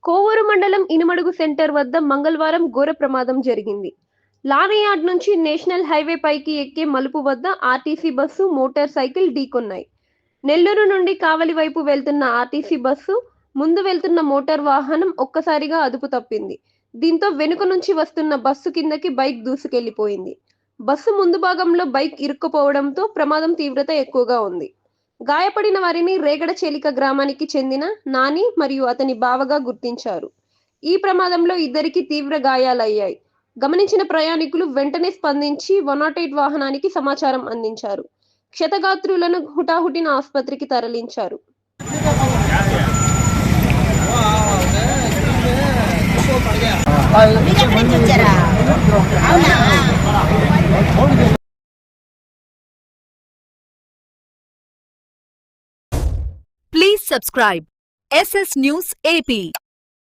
కోవూరు మండలం ఇనుమడుగు సెంటర్ వద్ద మంగళవారం ఘోర ప్రమాదం జరిగింది. లారీ యార్డ్ నుంచి నేషనల్ హైవే పైకి ఎక్కే మలుపు వద్ద ఆర్టీసీ బస్సు, మోటార్ సైకిల్ ఢీకొన్నాయి. నెల్లూరు నుండి కావలి వైపు వెళ్తున్న ఆర్టీసీ బస్సు, ముందు వెళ్తున్న మోటార్ వాహనం ఒక్కసారిగా అదుపు తప్పింది. దీంతో వెనుక నుంచి వస్తున్న బస్సు కిందకి బైక్ దూసుకెళ్లిపోయింది. బస్సు ముందు భాగంలో బైక్ ఇరుక్కుపోవడంతో ప్రమాదం తీవ్రత ఎక్కువగా ఉంది. గాయపడిన వారిని రేగడచేలిక గ్రామానికి చెందిన నాని మరియు అతని బావగా గుర్తించారు. ఈ ప్రమాదంలో ఇద్దరికి తీవ్ర గాయాలయ్యాయి. గమనించిన ప్రయాణికులు వెంటనే స్పందించి 108 వాహనానికి సమాచారం అందించారు. క్షతగాత్రులను హుటాహుటిన ఆసుపత్రికి తరలించారు. Please subscribe SS News AP.